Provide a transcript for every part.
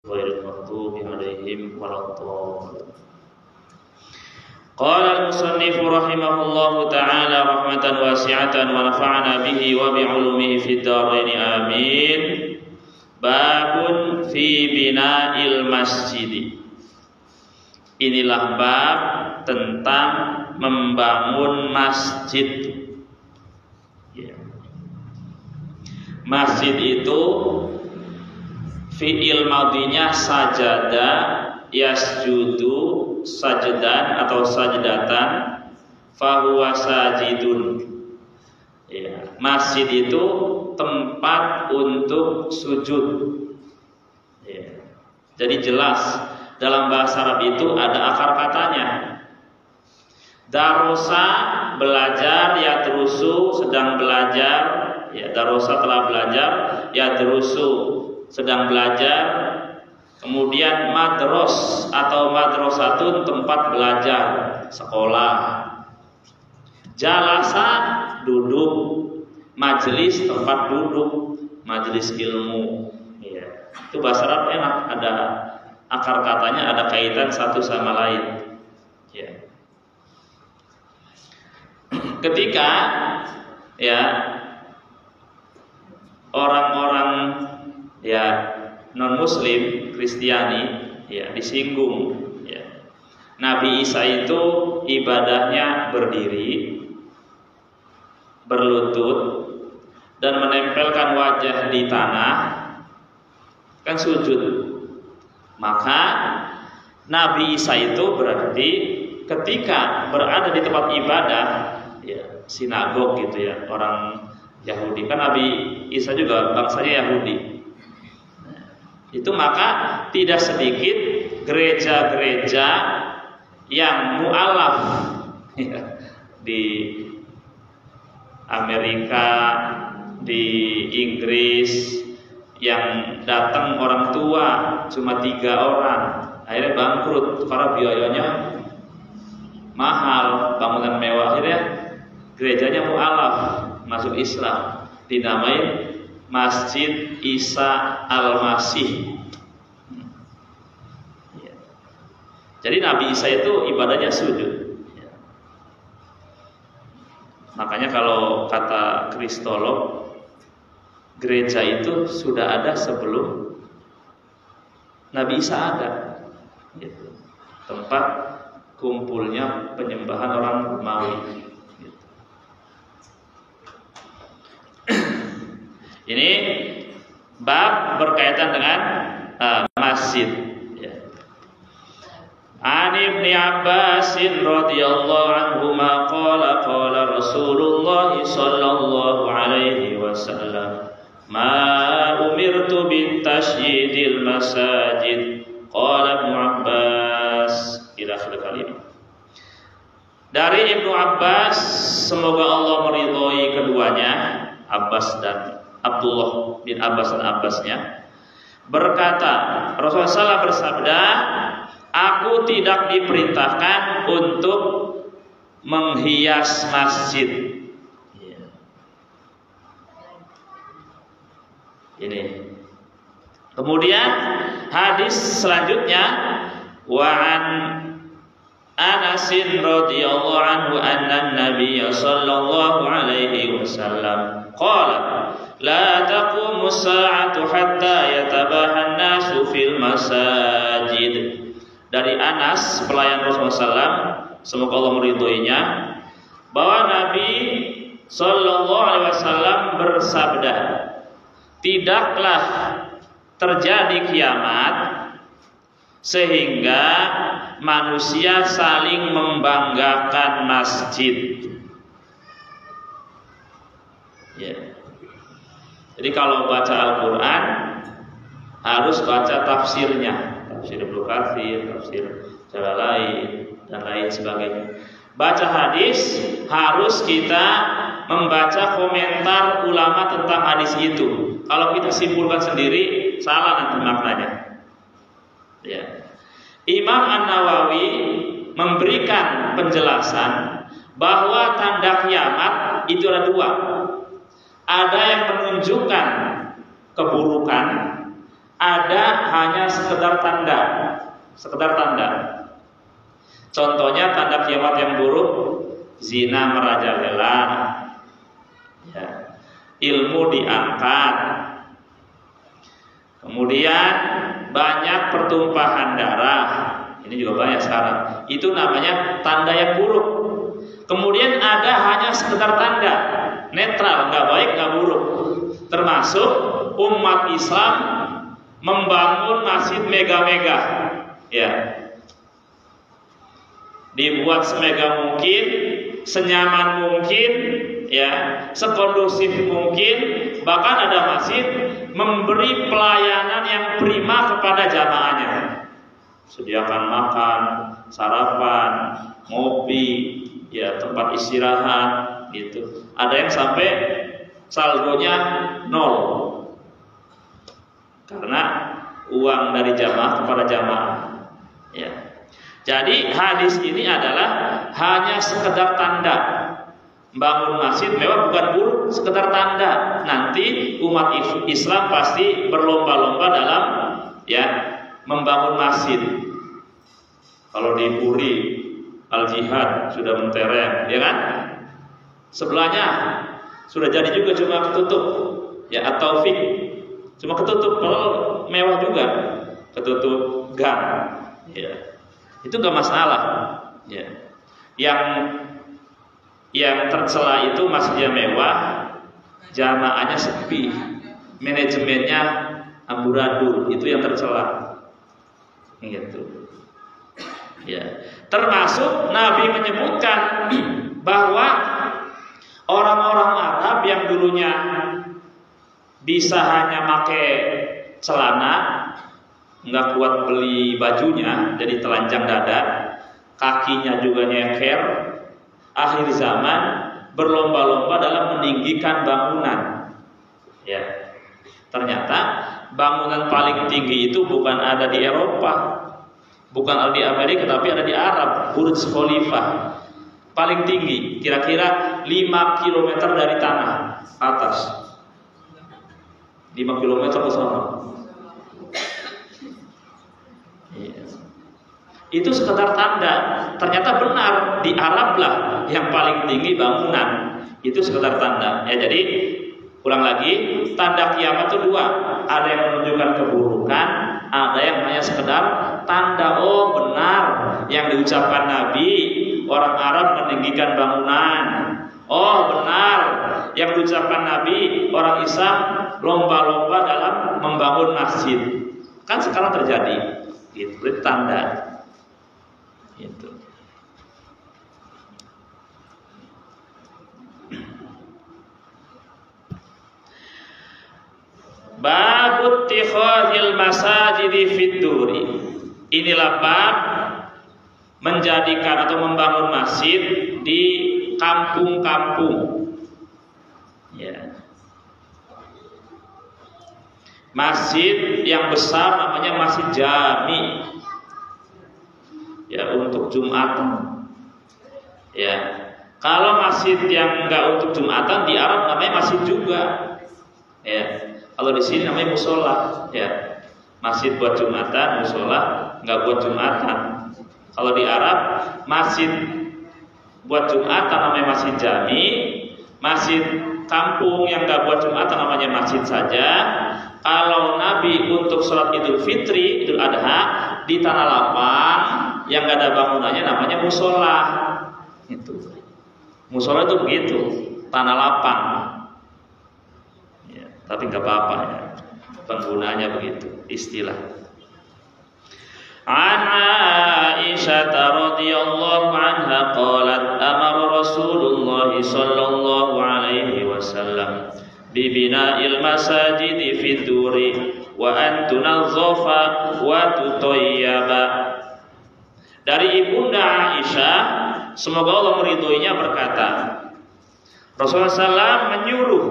ghairil maghdubi 'alaihim waladdallin. Qala al-musannif rahimahullahu ta'ala rahmatan wasi'atan wa nafa'ana bihi wa bi'ulumihi fid dharain amin. Babun fi bina'il masjid. Inilah bab tentang membangun masjid. Masjid itu fi'il madhinya sajada yasjudu sajdan atau sajdatan fahuwa sajidun. Masjid itu tempat untuk sujud. Jadi jelas dalam bahasa Arab itu ada akar katanya. Darosa belajar, yadrusu sedang belajar, darosa telah belajar, yadrusu sedang belajar. Kemudian madros atau madrosatun tempat belajar, sekolah. Jalasa duduk, majelis tempat duduk, majelis ilmu. Itu bahasa Arab enak, ada akar katanya, ada kaitan satu sama lain. Ketika orang-orang non muslim Kristiani disinggung Nabi Isa itu ibadahnya berdiri, berlutut dan menempelkan wajah di tanah, kan sujud. Maka Nabi Isa itu berarti ketika berada di tempat ibadah, sinagog gitu orang Yahudi, kan Nabi Isa juga bangsanya Yahudi. Itu maka tidak sedikit gereja-gereja yang mu'alaf di Amerika, di Inggris, yang datang orang tua cuma 3 orang, akhirnya bangkrut karena biayanya mahal, bangunan mewah. Akhirnya gerejanya mu'alaf, masuk Islam, dinamai Masjid Isa Al-Masih. Jadi Nabi Isa itu ibadahnya sujud. Makanya kalau kata kristolog, gereja itu sudah ada sebelum Nabi Isa ada. Tempat kumpulnya penyembahan orang Romawi. Ini bab berkaitan dengan masjid. An Ibnu Abbas radhiyallahu anhuma qala qala Rasulullah sallallahu alaihi wasallam ma umirtu bitasydidil masajid qala Ibnu Abbas ila akhir kalimah. Dari Ibnu Abbas, semoga Allah meridhoi keduanya, Abbas dan Abdullah bin Abbas dan Abbasnya, berkata, Rasulullah SAW bersabda, aku tidak diperintahkan untuk menghias masjid. Ini. Kemudian hadis selanjutnya, wa an Anas radhiyallahu anhu anna Nabiy sallallahu alaihi wasallam qala la taqumu as-sa'atu hatta yatabaha an-nasu fil masajid. Dari Anas, pelayan Rasulullah SAW, semoga Allah meridhoinya, bahwa Nabi sallallahu alaihi wasallam bersabda, tidaklah terjadi kiamat sehingga manusia saling membanggakan masjid. Jadi kalau baca Al-Quran harus baca tafsirnya, tafsir Ibnu Katsir, tafsir Jalalain dan lain sebagainya. Baca hadis harus kita membaca komentar ulama tentang hadis itu. Kalau kita simpulkan sendiri salah nanti maknanya. Imam An-Nawawi memberikan penjelasan bahwa tanda kiamat itu ada 2. Ada yang menunjukkan keburukan, ada hanya sekedar tanda. Contohnya tanda kiamat yang buruk, zina merajalela, ya, ilmu diangkat, kemudian banyak pertumpahan darah. Ini juga banyak sekarang. Itu namanya tanda yang buruk. Kemudian ada hanya sekedar tanda, netral, nggak baik, nggak buruk. Termasuk umat Islam membangun masjid mega-mega, ya, dibuat semega mungkin, senyaman mungkin, ya, sekondusif mungkin. Bahkan ada masjid memberi pelayanan yang prima kepada jamaahnya, sediakan makan, sarapan, ngopi, ya, tempat istirahat, gitu. Ada yang sampai saldonya 0 karena uang dari jamaah kepada jamaah, ya. Jadi hadis ini adalah hanya sekedar tanda. Bangun masjid mewah bukan buruk, sekedar tanda. Nanti umat Islam pasti berlomba-lomba dalam, ya, membangun masjid. Kalau di Puri Al Jihad sudah mentereng, ya kan? Sebelahnya sudah jadi juga cuma ketutup, ya, At-Taufik cuma ketutup, kalau mewah juga ketutup gang, ya. Itu nggak masalah, ya. Yang tercela itu masjidnya mewah, jamaahnya sepi, manajemennya amburadul, itu yang tercela, gitu. Ya. Termasuk Nabi menyebutkan bahwa orang-orang Arab yang dulunya bisa hanya pakai celana, nggak kuat beli bajunya, jadi telanjang dada, kakinya juga nyeker. Akhir zaman berlomba-lomba dalam meninggikan bangunan, ya. Ternyata bangunan paling tinggi itu bukan ada di Eropa, bukan ada di Amerika, tapi ada di Arab. Burj Khalifah paling tinggi, kira-kira 5 km dari tanah atas, 5 km ke sana. Itu sekedar tanda. Ternyata benar, di Arab lah yang paling tinggi bangunan. Itu sekedar tanda, ya. Jadi ulang lagi, tanda kiamat itu 2. Ada yang menunjukkan keburukan, ada yang hanya sekedar tanda. Oh, benar yang diucapkan Nabi, orang Arab meninggikan bangunan. Oh, benar yang diucapkan Nabi, orang Islam lomba-lomba dalam membangun masjid. Kan sekarang terjadi. Itu tanda. Itu. Babut tikhadil masajidi fid duri. Inilah bab menjadikan atau membangun masjid di kampung-kampung, ya. Masjid yang besar namanya masjid jami, ya, untuk Jumatan, ya. Kalau masjid yang enggak untuk Jumatan di Arab namanya masjid juga, ya. Kalau di sini namanya musola, ya. Masjid buat Jumatan, musola enggak buat Jumatan. Kalau di Arab masjid buat Jumatan namanya masjid jami, masjid kampung yang enggak buat Jumatan namanya masjid saja. Kalau Nabi untuk sholat Idul Fitri, Idul Adha di tanah lapang yang nggak ada bangunannya namanya musola. Itu musola itu begitu, tanah lapang, ya, tapi nggak apa-apa, ya, penggunanya begitu istilah. An Aisyah radhiyallahu anha qalat amara Rasulullah sallallahu alaihi wasallam bibina'il masajidi fid duri wa an tunazzafa wa tutayyaba. Dari Ibunda Aisyah, semoga Allah meridhoinya, berkata, Rasulullah SAW menyuruh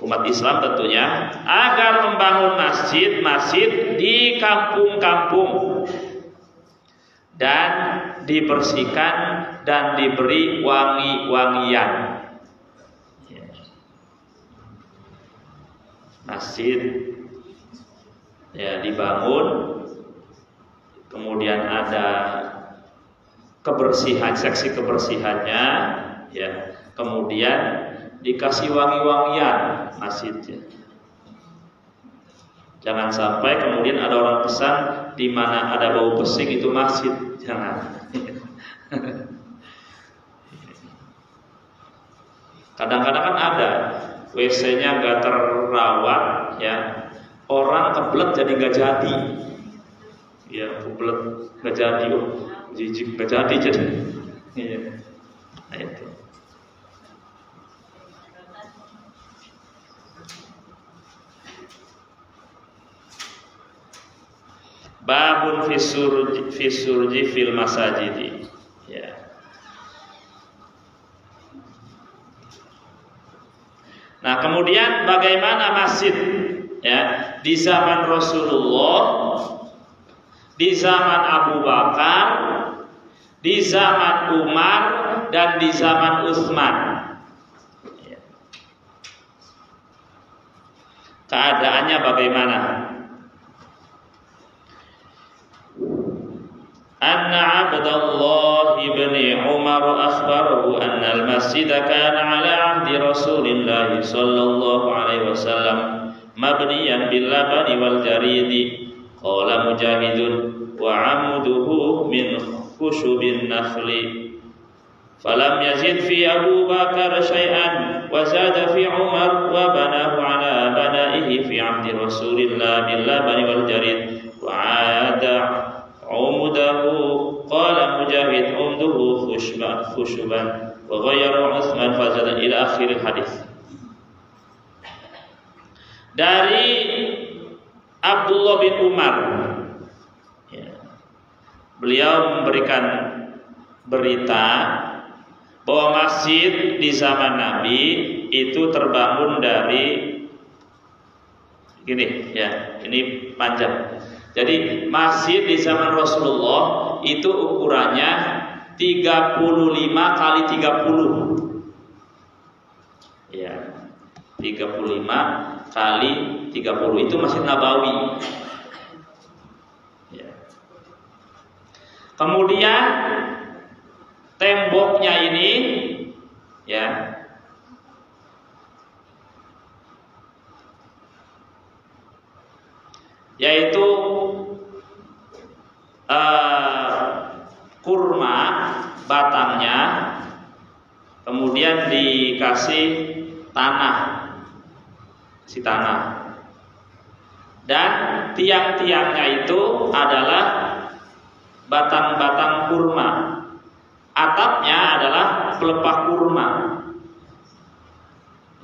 umat Islam tentunya agar membangun masjid-masjid di kampung-kampung dan dibersihkan dan diberi wangi-wangian. masjid ya dibangun, kemudian ada kebersihan, seksi kebersihannya ya, kemudian dikasih wangi-wangian masjidnya. Jangan sampai kemudian ada orang pesan di mana ada bau pesing itu masjid, jangan. Kadang-kadang kan ada WC-nya nggak terawat ya, orang kebelet jadi nggak jadi, ya kebelet nggak jadi, jijik nggak jadi. Ya. Nah, itu. Babun fisurji fil masajidi. Ya. Nah, kemudian bagaimana masjid ya di zaman Rasulullah, di zaman Abu Bakar, di zaman Umar dan di zaman Utsman. Ya. Keadaannya bagaimana? Anna Abdullah ibn Umar akhbarahu anna al-masjid kana ala ahdi Rasulillah sallallahu alaihi wasallam mabniyan bil labani wal jaridi. Qala Mujahidun wa amuduhu min khushubin nakhli. Falam yazid fi Abu Bakar syai'an wa zada fi Umar wa banahu ala banaihi fi ahdi Rasulillah bil labani wal jarid wa ada umudahu. Qala Mujahid umduhu khushuban wa ghayara Utsman fazada ila akhir hadis. Dari Abdullah bin Umar ya, beliau memberikan berita bahwa masjid di zaman Nabi itu terbangun dari gini ya, ini panjang. Jadi masjid di zaman Rasulullah itu ukurannya 35 kali 30. Ya. 35 kali 30 itu Masjid Nabawi. Ya. Kemudian temboknya ini ya yaitu kurma batangnya, kemudian dikasih tanah, dan tiang-tiangnya itu adalah batang-batang kurma, atapnya adalah pelepah kurma.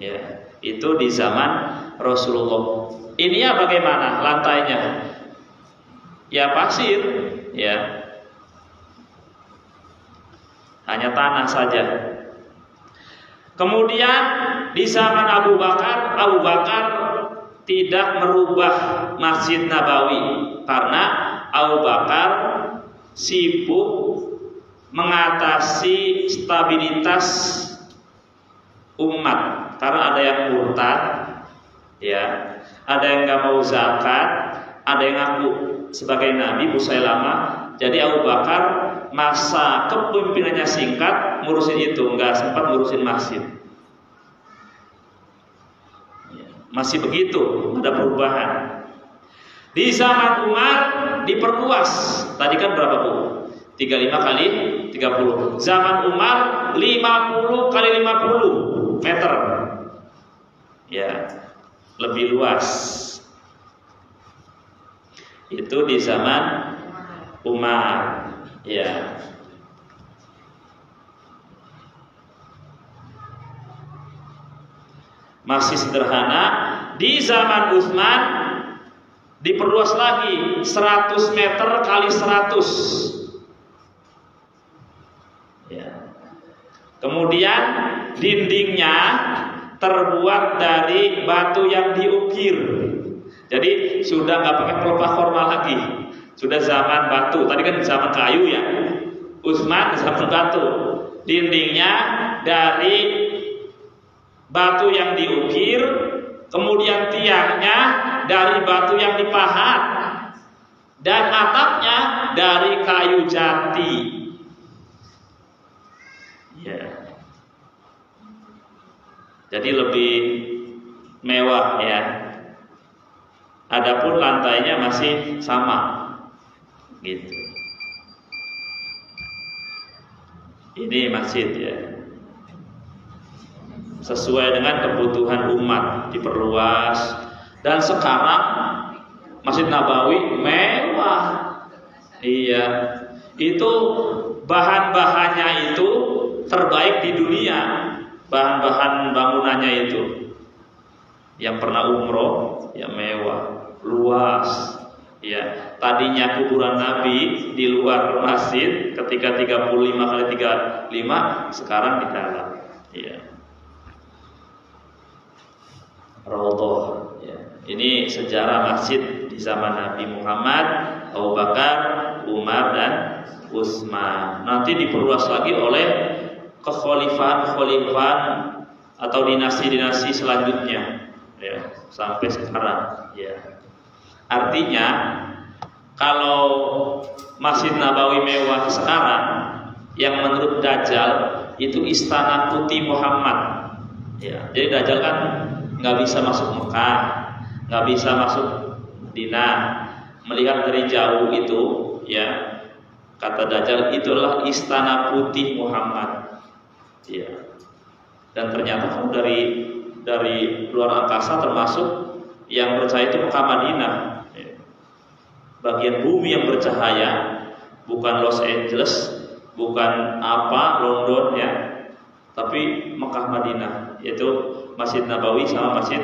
Ya, itu di zaman Rasulullah. Ini ya bagaimana lantainya? Ya pasir, ya. Hanya tanah saja. Kemudian di zaman Abu Bakar tidak merubah Masjid Nabawi karena Abu Bakar sibuk mengatasi stabilitas umat, karena ada yang murtad, ya, ada yang nggak mau zakat, ada yang ngaku sebagai nabi Musailamah. Jadi Abu Bakar masa kepemimpinannya singkat, ngurusin itu, nggak sempat ngurusin masjid. Masih begitu, ada perubahan. Di zaman Umar diperluas. Tadi kan berapa Bu? 35 kali 30. Zaman Umar 50 kali 50 meter. Ya, lebih luas. Itu di zaman Umar. Ya. Masih sederhana. Di zaman Utsman diperluas lagi 100 meter kali 100. Ya. Kemudian dindingnya terbuat dari batu yang diukir. Jadi sudah nggak pakai pelepah formal lagi, sudah zaman batu. Tadi kan zaman kayu ya, Utsman zaman batu. Dindingnya dari batu yang diukir, kemudian tiangnya dari batu yang dipahat, dan atapnya dari kayu jati. Ya. Jadi lebih mewah ya. Adapun lantainya masih sama, gitu. Ini masjid ya, sesuai dengan kebutuhan umat, diperluas. Dan sekarang Masjid Nabawi mewah. Iya, itu bahan-bahannya itu terbaik di dunia. Bahan-bahan bangunannya itu, yang pernah umroh, ya mewah, luas. Ya, tadinya kuburan Nabi di luar masjid ketika 35 kali 35, sekarang di dalam. Ya. Raudhah. Ya. Ini sejarah masjid di zaman Nabi Muhammad, Abu Bakar, Umar dan Utsman. Nanti diperluas lagi oleh kekhalifahan atau dinasti-dinasti selanjutnya. Ya, sampai sekarang. Ya. Artinya kalau Masjid Nabawi mewah sekarang, yang menurut Dajjal itu istana putih Muhammad. Ya, jadi Dajjal kan nggak bisa masuk Mekah, nggak bisa masuk Madinah. Melihat dari jauh itu, ya kata Dajjal itulah istana putih Muhammad. Ya. Dan ternyata kan dari luar angkasa termasuk yang percaya itu Mekah Madinah. Bagian bumi yang bercahaya, bukan Los Angeles, bukan London ya, tapi Mekah Madinah, yaitu Masjid Nabawi sama Masjid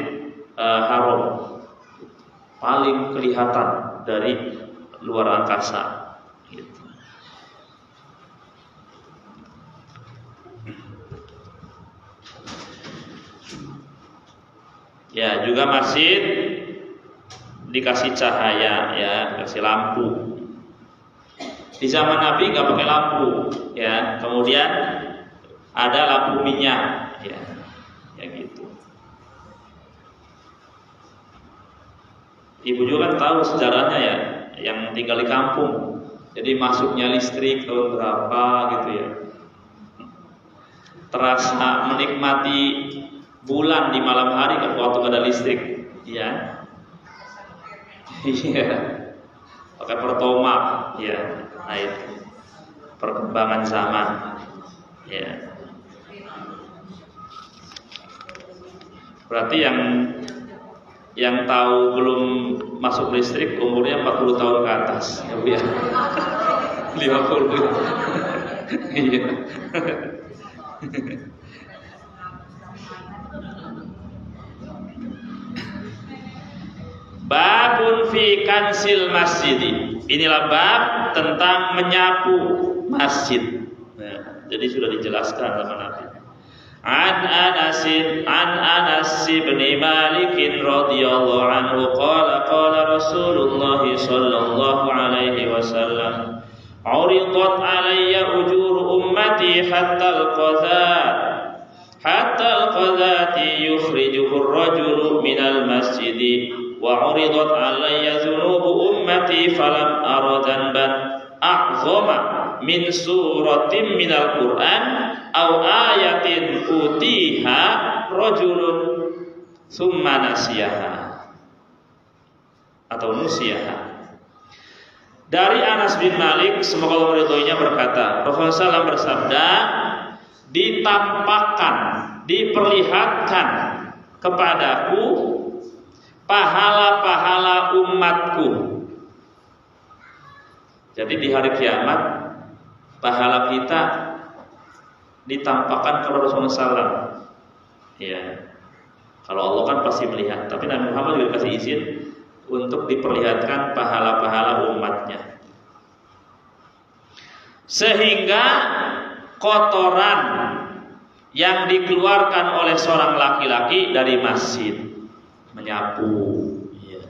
Haram, paling kelihatan dari luar angkasa. Gitu. Ya, juga masjid dikasih cahaya, ya, dikasih lampu. Di zaman Nabi nggak pakai lampu, ya. Kemudian ada lampu minyak, ya gitu. Ibu juga kan tahu sejarahnya ya, yang tinggal di kampung. Jadi masuknya listrik tahun berapa gitu ya. Terasa menikmati bulan di malam hari waktu nggak ada listrik, ya. Iya, pakai pertoma, ya. Nah itu perkembangan zaman, ya. Berarti yang tahu belum masuk listrik umurnya 40 tahun ke atas, ya Bu ya. 50. Iya. Babun fi kansil masjid. Inilah bab tentang menyapu masjid. Nah, jadi sudah dijelaskan sama Nabi. An Anas bin Malik radhiyallahu anhu qala Rasulullah sallallahu alaihi wasallam, "Uridat alayya ujur ummati hatta al-qadati yukhrijuhu ar-rajulu minal masjid." Wa uridat alayya dhunubu ummati falam ara dhanban a'zama min suratin minal Qur'an aw ayatin utiha rajulun thumma nasiyaha atau nusiyaha. Dari Anas bin Malik, semoga Allah meridhoinya, berkata, Rasulullah SAW bersabda, ditampakkan, diperlihatkan kepadaku pahala-pahala umatku. Jadi di hari kiamat pahala kita ditampakkan kepada Rasulullah SAW. Ya, kalau Allah kan pasti melihat, tapi Nabi Muhammad juga kasih izin untuk diperlihatkan pahala-pahala umatnya. Sehingga kotoran yang dikeluarkan oleh seorang laki-laki dari masjid, menyapu, ya,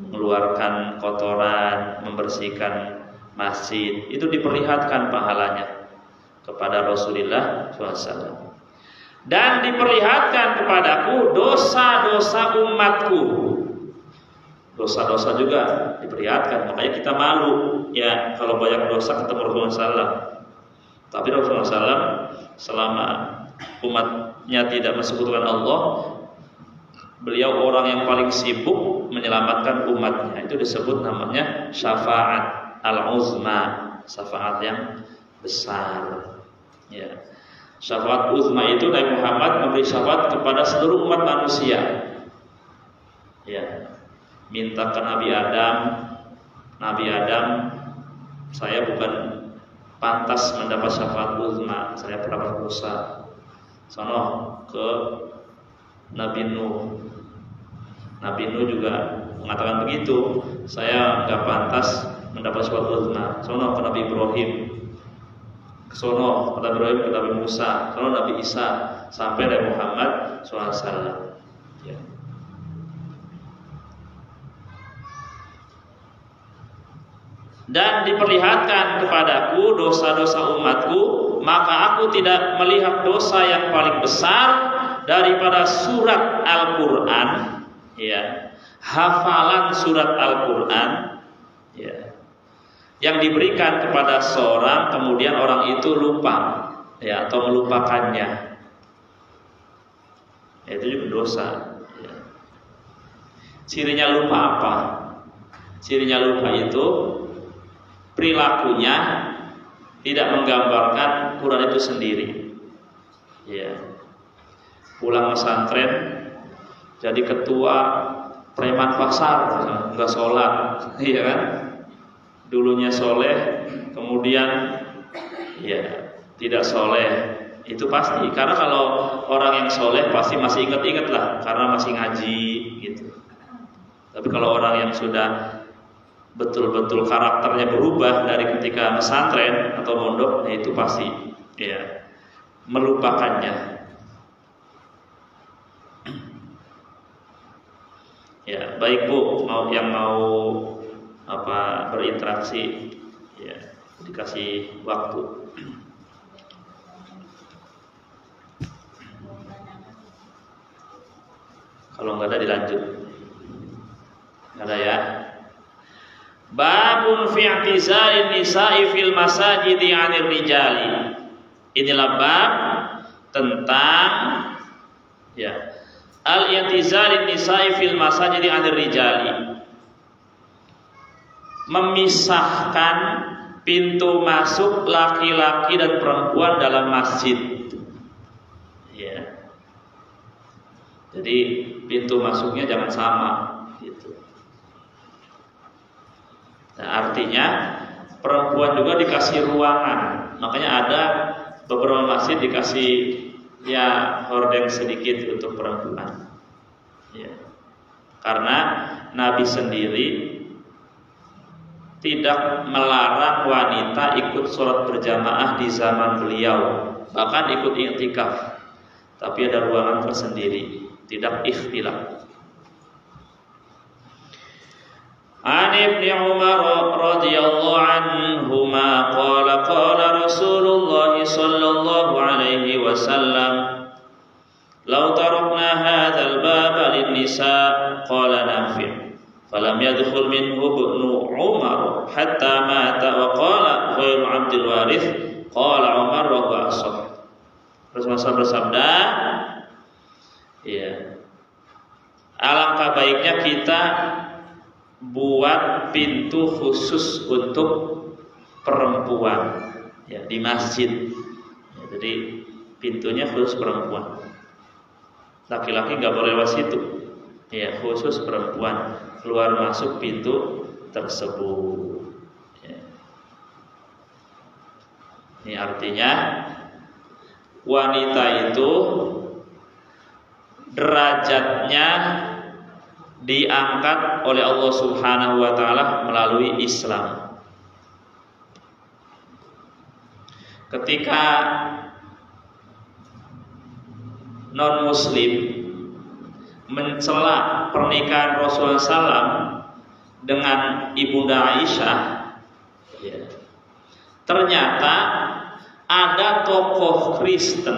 mengeluarkan kotoran, membersihkan masjid, itu diperlihatkan pahalanya kepada Rasulullah SAW. Dan diperlihatkan kepadaku dosa-dosa umatku. Dosa-dosa juga diperlihatkan, makanya kita malu ya kalau banyak dosa ketemu Rasulullah SAW. Tapi Rasulullah SAW selama umatnya tidak mensekutukan Allah, beliau orang yang paling sibuk menyelamatkan umatnya. Itu disebut namanya syafaat al-uzma, syafaat yang besar. Ya. Syafaat uzma itu Nabi Muhammad memberi syafaat kepada seluruh umat manusia. Ya. Minta ke Nabi Adam, saya bukan pantas mendapat syafaat uzma, saya pernah berdosa. Sono ke Nabi Nuh. Nabi Nuh juga mengatakan begitu, saya nggak pantas mendapat syafaat uzma. Sono ke Nabi Ibrahim, sono ke Nabi Ibrahim, ke Nabi Musa, sono Nabi Isa, sampai Nabi Muhammad SAW. Ya. Dan diperlihatkan kepadaku dosa-dosa umatku, maka aku tidak melihat dosa yang paling besar daripada surat Al-Quran, ya, hafalan surat Al-Quran, ya, yang diberikan kepada seorang, kemudian orang itu lupa, ya, atau melupakannya, ya, itu juga dosa. Ya. Cirinya lupa apa? Cirinya lupa itu perilakunya tidak menggambarkan Quran itu sendiri. Ya. Pulang pesantren jadi ketua preman pasar, enggak sholat, iya kan? Dulunya soleh, kemudian ya tidak soleh. Itu pasti, karena kalau orang yang soleh pasti masih ingat-ingat lah, karena masih ngaji gitu. Tapi kalau orang yang sudah betul-betul karakternya berubah dari ketika pesantren atau mondok, nah itu pasti ya melupakannya. Ya, baik Bu, yang mau berinteraksi, ya, dikasih waktu. Kalau nggak ada dilanjut. Nggak ada ya. Babun fi i'tizalin nisa'i fil masajidi 'anil rijali. Inilah bab tentang ya al-i'tizalin nisa'i fil masajidi 'anil rijali. Memisahkan pintu masuk laki-laki dan perempuan dalam masjid. Ya. Jadi pintu masuknya jangan sama gitu. Nah, artinya perempuan juga dikasih ruangan. Makanya ada beberapa masjid dikasih ya hordeng sedikit untuk perempuan. Ya. Karena Nabi sendiri tidak melarang wanita ikut sholat berjamaah di zaman beliau, bahkan ikut i'tikaf. Tapi ada ruangan tersendiri, tidak ikhtilaf. An Ibnu Umar radhiyallahu anhuma qala qala Rasulullah sallallahu alaihi wasallam law tarakna hadzal baba lin-nisa qala Nafi' falam yadkhul minhu ibnu Umar hatta mata wa qala ghairu Abdul Warith qala Umar wa huwa ashab. Rasulullah bersabda, ya, alangkah baiknya kita buat pintu khusus untuk perempuan ya di masjid. Ya, jadi pintunya khusus perempuan. Laki-laki nggak boleh lewat situ. Ya, khusus perempuan keluar masuk pintu tersebut. Ya. Ini artinya wanita itu derajatnya diangkat oleh Allah Subhanahu wa taala melalui Islam. Ketika non muslim mencela pernikahan Rasulullah SAW dengan Ibunda Aisyah, ya, ternyata ada tokoh Kristen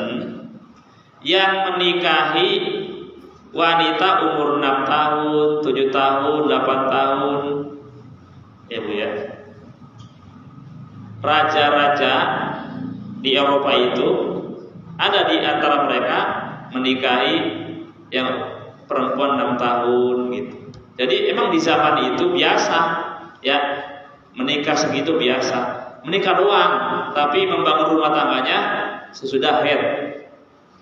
yang menikahi wanita umur 6 tahun, 7 tahun, 8 tahun. Ya Bu ya. Raja-raja di Eropa itu ada di antara mereka menikahi yang perempuan 6 tahun gitu. Jadi emang di zaman itu biasa ya, menikah segitu biasa. Menikah doang, tapi membangun rumah tangganya sesudah haid.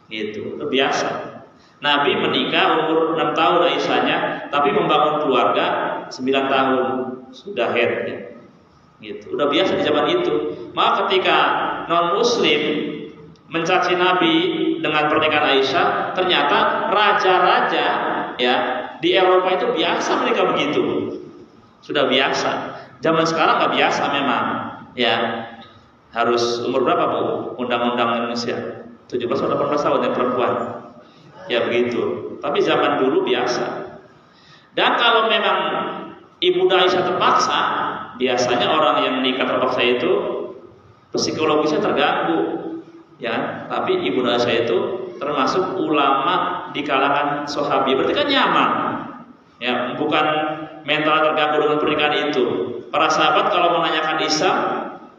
Gitu, itu biasa. Nabi menikah umur 6 tahun Aisyahnya, tapi membangun keluarga 9 tahun sudah haid ya. Gitu. Udah biasa di zaman itu. Maka ketika non muslim mencaci Nabi dengan pernikahan Aisyah, ternyata raja-raja ya di Eropa itu biasa menikah begitu. Sudah biasa. Zaman sekarang nggak biasa memang. Ya. Harus umur berapa Bu? Undang-undang Indonesia 17 atau 18 tahun yang perempuan. Ya begitu. Tapi zaman dulu biasa. Dan kalau memang Ibu Aisyah terpaksa, biasanya orang yang nikah terpaksa itu psikologisnya terganggu, ya. Tapi Ibu Aisyah itu termasuk ulama di kalangan sahabi, berarti kan nyaman, ya. Bukan mental terganggu dengan pernikahan itu. Para sahabat kalau menanyakan Islam,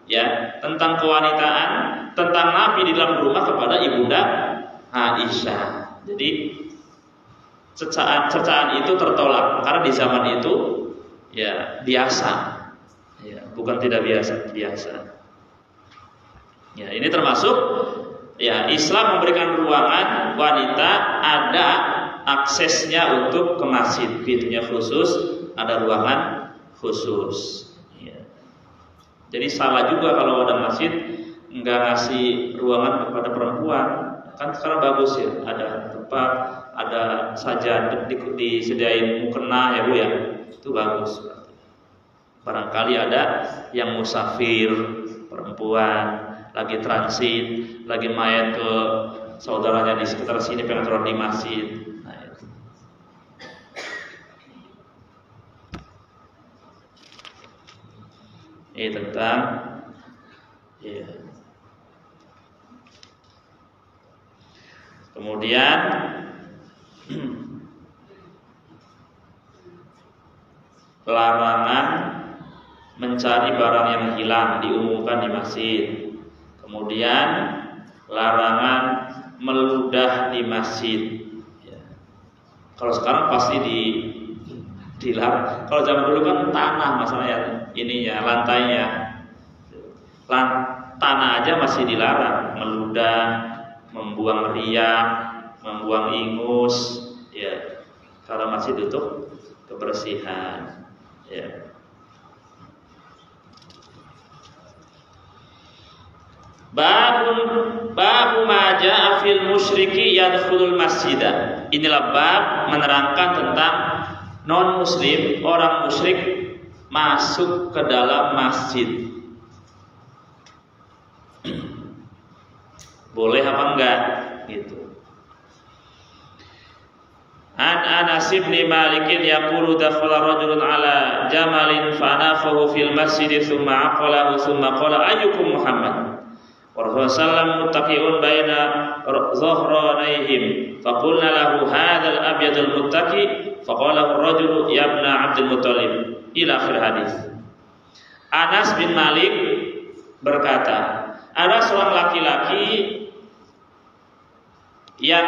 ya, tentang kewanitaan, tentang Nabi di dalam rumah kepada Ibunda Aisyah. Jadi cercaan itu tertolak karena di zaman itu ya biasa, ya, bukan tidak biasa. Ya, ini termasuk ya Islam memberikan ruangan wanita ada aksesnya untuk ke masjid, pintunya khusus, ada ruangan khusus. Ya. Jadi salah juga kalau ada masjid nggak ngasih ruangan kepada perempuan. Kan sekarang bagus ya, ada tempat, ada saja disediain mukena ya Bu ya, itu bagus. Barangkali ada yang musafir perempuan lagi transit, lagi main ke saudaranya di sekitar sini pengen turun di masjid. Nah, itu. Ini tentang ya. Kemudian larangan mencari barang yang hilang diumumkan di masjid. Kemudian larangan meludah di masjid. Ya. Kalau sekarang pasti dilarang. Kalau zaman dulu kan tanah masalahnya, ininya lantainya, tanah aja masih dilarang meludah, membuang riak, membuang ingus, ya, karena masih untuk kebersihan, ya. Babu maja fil musyriki yadkhulul masjidah. Inilah bab menerangkan tentang non muslim, orang musyrik masuk ke dalam masjid. Boleh apa enggak gitu. An Anas bin Malik yaqulu dakhala rajulun ala jamalin fanafahu fil masjid thumma aqalahu thumma qala ayyukum Muhammad wa Rasulullah muttaqiun baina dhahranayhim faqulna lahu hadzal abyadul muttaqi faqala ar-rajulu ya ibn Abdul Muttalib ila akhir hadis. Anas bin Malik berkata, ada seorang laki-laki yang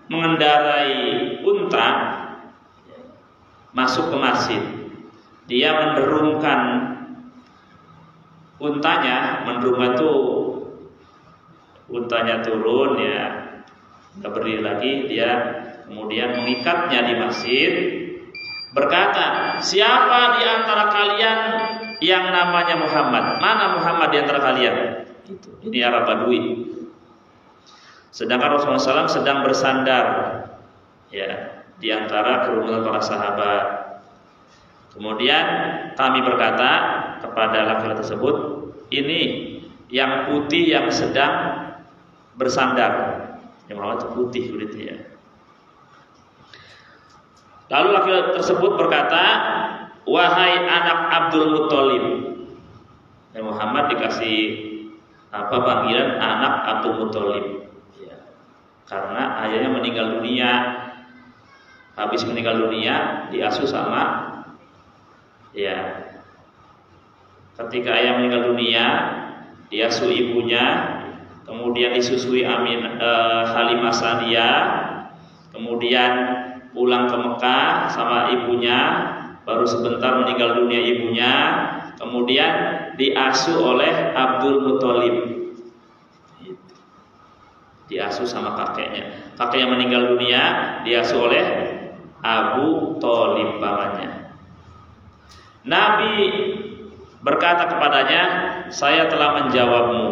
mengendarai unta masuk ke masjid. Dia menderungkan untanya, menderung itu untanya turun ya, nggak berdiri lagi, dia kemudian mengikatnya di masjid. Berkata, siapa di antara kalian yang namanya Muhammad? Mana Muhammad di antara kalian? Ini Arab Badui. Sedangkan Rasulullah SAW sedang bersandar ya di antara kerumunan para sahabat. Kemudian kami berkata kepada laki-laki tersebut, ini yang putih yang sedang bersandar. Yang Muhammad itu putih kulitnya. Lalu laki-laki tersebut berkata, wahai anak Abdul Muttalib. Dan Muhammad dikasih panggilan anak Abdul Muttalib. Ya. karena ayahnya meninggal dunia. Habis meninggal dunia diasuh sama ya. Ketika ayah meninggal dunia diasuh ibunya, kemudian disusui Halimah Sa'diyah, kemudian pulang ke Mekah sama ibunya, baru sebentar meninggal dunia ibunya, kemudian diasuh oleh Abdul Muthalib. Diasuh sama kakeknya. Kakeknya meninggal dunia, diasuh oleh Abu Thalib pamannya. Nabi berkata kepadanya, saya telah menjawabmu.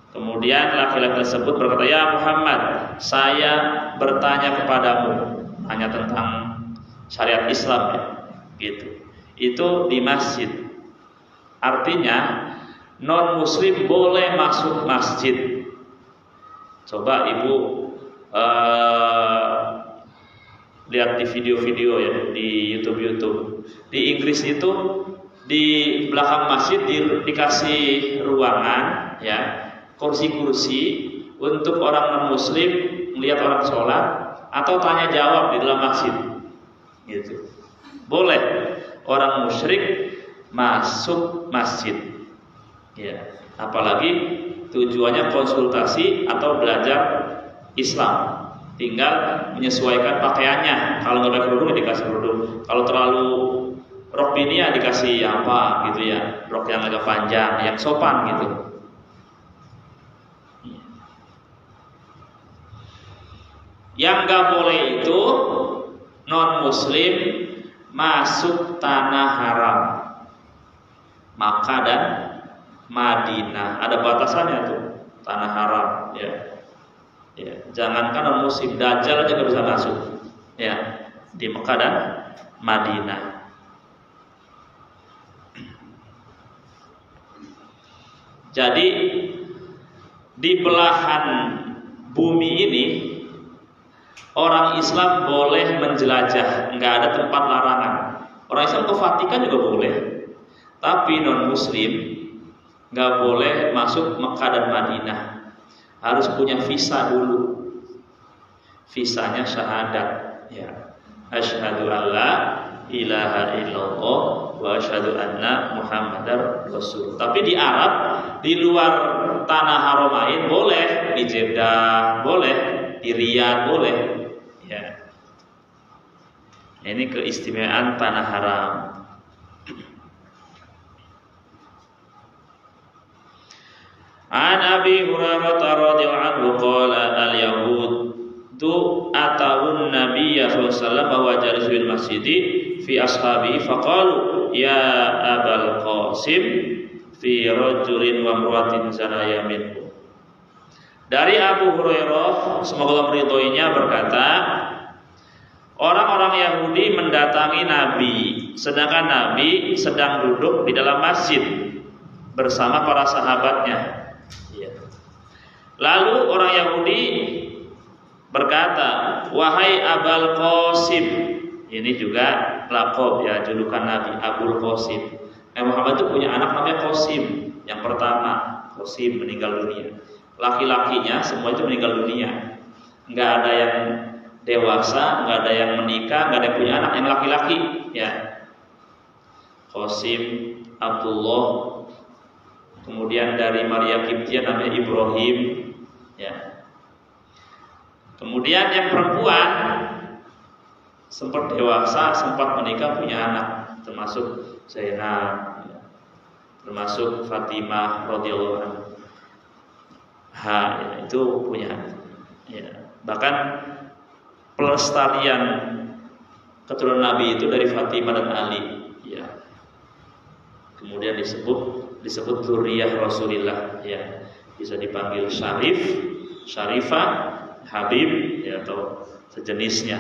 Kemudian laki-laki tersebut berkata, ya Muhammad, saya bertanya kepadamu, hanya tentang syariat Islam ya, gitu. Itu di masjid. Artinya non muslim boleh masuk masjid. Coba ibu lihat di video-video ya di YouTube. Di Inggris itu di belakang masjid dikasih ruangan ya, kursi-kursi untuk orang non muslim melihat orang sholat atau tanya jawab di dalam masjid. Gitu. Boleh orang musyrik masuk masjid. Ya, apalagi tujuannya konsultasi atau belajar Islam. Tinggal menyesuaikan pakaiannya. Kalau nggak pakai kerudung dikasih kerudung. Kalau terlalu rok binia dikasih apa gitu ya, rok yang agak panjang, yang sopan gitu. Yang nggak boleh itu non muslim masuk tanah haram, Makkah dan Madinah. Ada batasannya tuh tanah haram ya. Ya, jangankan non muslim, Dajjal aja nggak bisa masuk ya di Mekah dan Madinah. Jadi di belahan bumi ini orang Islam boleh menjelajah, nggak ada tempat larangan. Orang Islam ke Vatikan juga boleh, tapi non muslim nggak boleh masuk Mekah dan Madinah. Harus punya visa dulu. Visanya syahadat ya. Asyhadu alla ilaha illallah wa asyhadu anna Muhammadar Rasul. Tapi di Arab, di luar tanah haramain boleh, di Jeddah boleh, di Riyadh boleh ya. Ini keistimewaan tanah haram. An Abi Hurairah radhiyallahu anhu qala al-yahudu atawun nabiyya sallallahu alaihi wasallam wa jalis bil masjid fi ashabihi faqalu ya Abul Qasim fi rajulin wa imra'atin zanaya minhu. Dari Abu Hurairah semoga Allah meridhoinya berkata, orang-orang Yahudi mendatangi Nabi sedangkan Nabi sedang duduk di dalam masjid bersama para sahabatnya. Lalu orang Yahudi berkata, wahai Abul Qasim. Ini juga laqab ya, julukan Nabi Abul Qasim. Muhammad itu punya anak namanya Qasim. Yang pertama Qasim meninggal dunia. Laki-lakinya semua itu meninggal dunia. Nggak ada yang dewasa, nggak ada yang menikah, nggak ada yang punya anak yang laki-laki ya. Qasim, Abdullah, kemudian dari Maria Kiptia namanya Ibrahim ya. Kemudian yang perempuan sempat dewasa, sempat menikah, punya anak, termasuk Zainab ya. Termasuk Fatimah radhiyallahu anha ya, itu punya ya. Bahkan pelestarian keturunan Nabi itu dari Fatimah dan Ali ya. Kemudian disebut dzurriyyah Rasulillah ya. Bisa dipanggil Syarif, Syarifah, Habib ya, atau sejenisnya.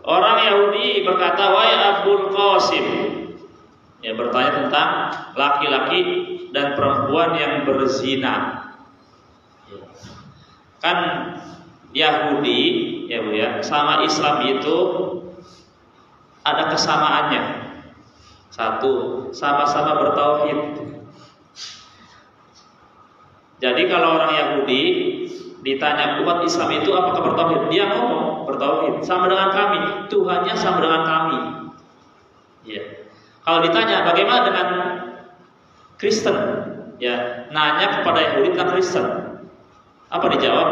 Orang Yahudi berkata, wahai Abul Qasim, ya, bertanya tentang laki-laki dan perempuan yang berzina. Kan Yahudi ya Bu ya, sama Islam itu ada kesamaannya. Satu, sama-sama bertauhid. Jadi kalau orang Yahudi ditanya umat Islam itu apakah bertauhid, dia ngomong bertauhid, sama dengan kami, Tuhannya sama dengan kami. Ya. Kalau ditanya bagaimana dengan Kristen, ya nanya kepada Yahudi tentang Kristen, apa dijawab?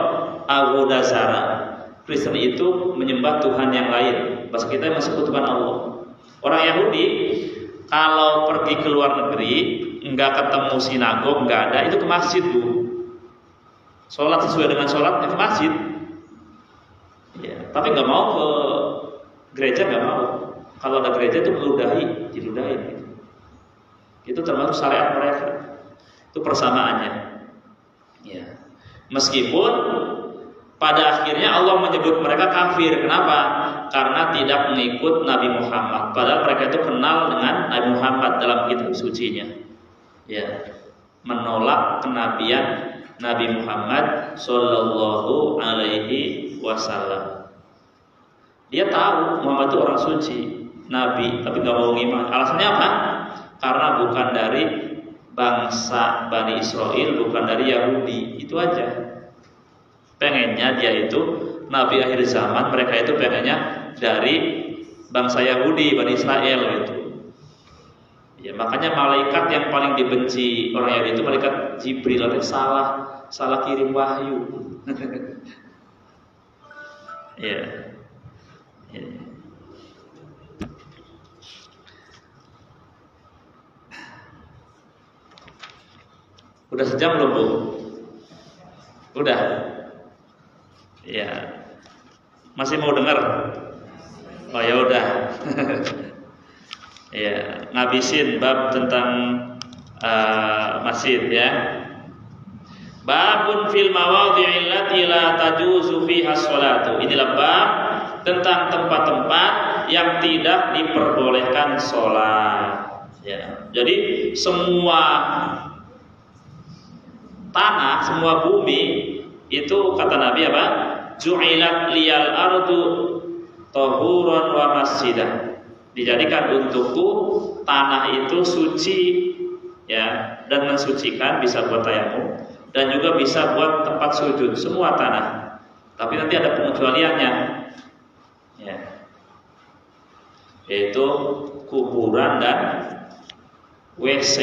Agodazara. Kristen itu menyembah Tuhan yang lain. Bahasa kita mensekutukan Allah. Orang Yahudi kalau pergi ke luar negeri nggak ketemu sinagog, nggak ada, itu ke masjid bu. Sholat sesuai dengan sholatnya ke masjid. Ya, tapi nggak mau ke gereja, nggak mau. Kalau ada gereja itu diludahin. Gitu. Itu termasuk syariat mereka. Itu persamaannya. Ya. Meskipun pada akhirnya Allah menyebut mereka kafir. Kenapa? Karena tidak mengikut Nabi Muhammad. Padahal mereka itu kenal dengan Nabi Muhammad dalam kitab sucinya. Ya, menolak kenabian Nabi Muhammad Sallallahu Alaihi Wasallam. Dia tahu Muhammad itu orang suci, Nabi, tapi gak mau iman. Alasannya apa? Karena bukan dari bangsa Bani Israel, bukan dari Yahudi. Itu aja. Pengennya dia itu Nabi akhir zaman, mereka itu pengennya dari bangsa Yahudi, Bani Israel gitu. Ya, makanya malaikat yang paling dibenci orang Yahudi itu malaikat Jibril, tapi salah kirim wahyu. Ya. Ya. Udah sejam belum bu? Udah. Ya. Masih mau dengar? Oh ya udah. Ya, ngabisin bab tentang masjid ya. Babun fil mawadhi'il lati la tajuzu fiha sholatu. Inilah bab tentang tempat-tempat yang tidak diperbolehkan sholat. Ya. Jadi semua tanah, semua bumi itu kata Nabi apa? Ju'ilat liyal ardu tahuran wa masjidah. Dijadikan untukku tanah itu suci ya, dan mensucikan, bisa buat tayamum dan juga bisa buat tempat sujud, semua tanah. Tapi nanti ada pengecualiannya ya, yaitu kuburan dan WC.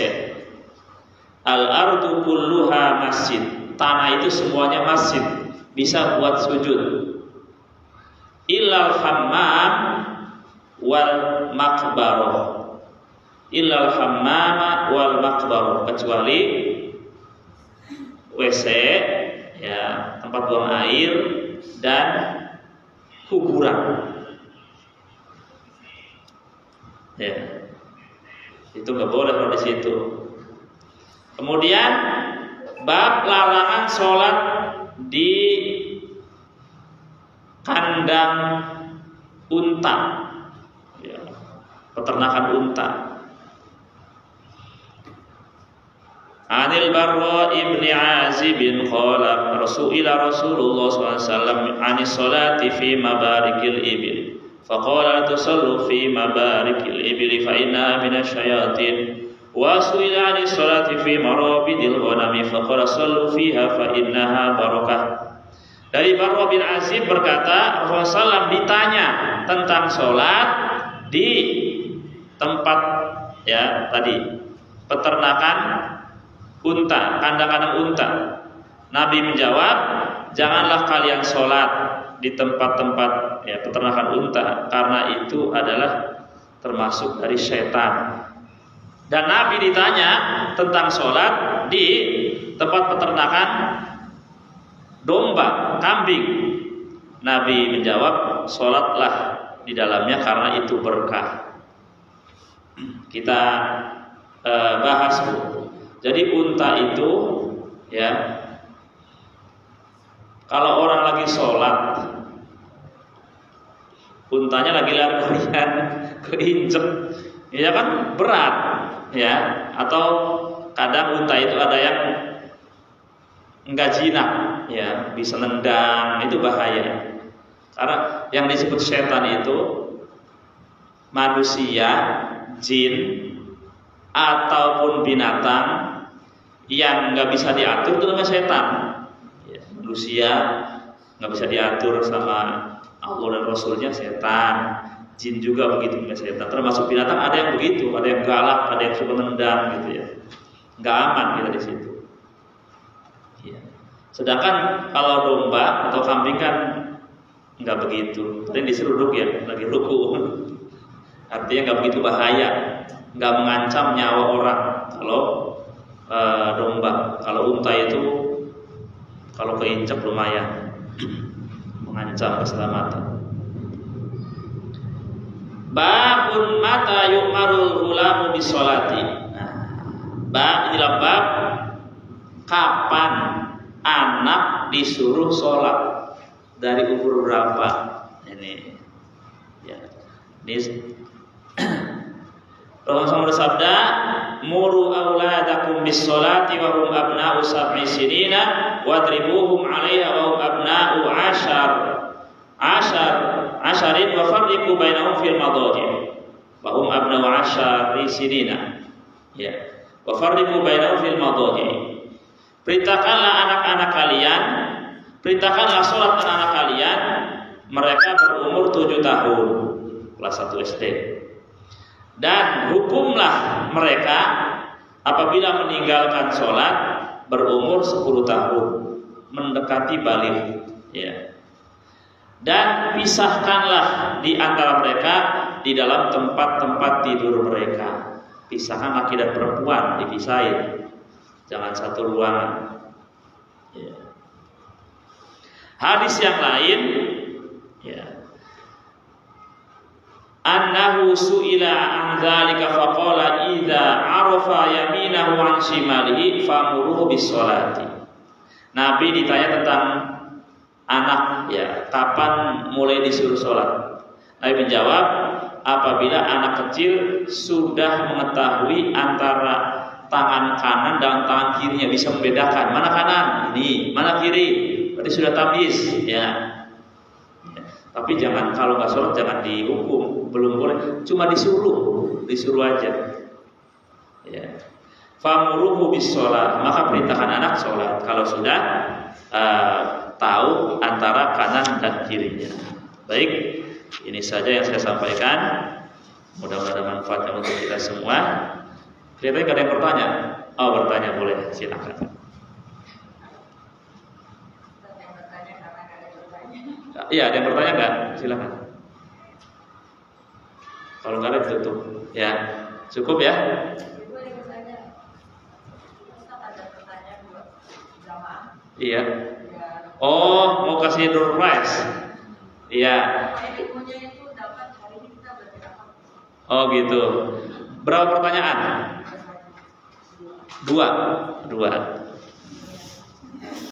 Al-ardu kulluha masjid. Tanah itu semuanya masjid, bisa buat sujud. Illal hammam wal makbaroh. Illal hammam wal makbaroh, kecuali WC ya, tempat buang air dan kuburan. Ya. Itu nggak boleh kalau di situ. Kemudian bab larangan sholat di kandang unta, ya, peternakan unta. Anil Barra ibni Azib bin qala Rasulullah sallallahu alaihi wasallam anis sholati fi mabarikil ibil. Faqala tusallu fi mabarikil ibil fa inna minasyayatin. Wa su'ila 'anis sholati fi marabidil ghanami faqala sallu fiha fa innaha barakah. Dari Barra bin Azib berkata, Rasulullah ditanya tentang sholat di tempat ya tadi peternakan unta, kandang-kandang unta. Nabi menjawab, janganlah kalian sholat di tempat-tempat ya peternakan unta, karena itu adalah termasuk dari setan. Dan Nabi ditanya tentang sholat di tempat peternakan domba, kambing. Nabi menjawab, sholatlah di dalamnya karena itu berkah. Kita bahas bu. Jadi unta itu ya, kalau orang lagi sholat, untanya lagi lari-larian, keinjek, ya kan berat. Ya, atau kadang unta itu ada yang enggak jinak, ya bisa nendang, itu bahaya. Karena yang disebut setan itu manusia, jin ataupun binatang yang nggak bisa diatur itu namanya setan. Ya, manusia nggak bisa diatur sama Allah dan Rasulnya, setan. Jin juga begitu, setan. Termasuk binatang ada yang begitu, ada yang galak, ada yang suka nendang gitu ya. Nggak aman kita di situ. Ya. Sedangkan kalau domba atau kambing kan nggak begitu, paling diseruduk ya, lagi ruku. Artinya nggak begitu bahaya, nggak mengancam nyawa orang. Kalau domba, kalau unta itu kalau keinjak lumayan mengancam keselamatan. Babun mata yu'marul ghulamu bisolati. Bab inilah bab kapan anak disuruh sholat, dari umur berapa? Ini ya. Rasulullah bersabda, "Muru auladakum bis-sholati wa hum abna'u sab'i sinina wadribuhum 'alaiha wa hum abna'u 'asharin wa farriqu bainahum fil madaji'." Wa hum abna'u 'ashari sinina. Ya. Wa farriqu bainahum fil madaji'. Perintahkanlah anak-anak kalian, perintahkanlah sholat anak-anak kalian, mereka berumur 7 tahun, kelas 1 SD. Dan hukumlah mereka apabila meninggalkan sholat berumur 10 tahun, mendekati baligh, ya. Dan pisahkanlah di antara mereka di dalam tempat-tempat tidur mereka. Pisahkan laki dan perempuan, dipisahin, jangan satu ruangan. Ya. Hadis yang lain, ya. Annahu su'ila an dzalika faqala idza arafa yaminahu an shimalihi famuruhu bis-sholati. Nabi ditanya tentang anak, ya, kapan mulai disuruh sholat. Nabi menjawab, apabila anak kecil sudah mengetahui antara tangan kanan dan tangan kirinya, bisa membedakan mana kanan ini, mana kiri, berarti sudah tamyiz, ya. Tapi jangan, kalau nggak sholat jangan dihukum, belum boleh, cuma disuruh aja. Ya. Famuruhu bis sholat, maka perintahkan anak sholat kalau sudah tahu antara kanan dan kirinya. Baik, ini saja yang saya sampaikan. Mudah-mudahan manfaatnya untuk kita semua. Kelihatannya ada yang bertanya. Oh, bertanya boleh, silakan. Iya, ada yang bertanya nggak? Silakan. Kalau nggak ada ditutup. Ya, cukup ya. Iya. Oh, mau kasih door prize. Iya. Oh gitu. Berapa pertanyaan? Dua.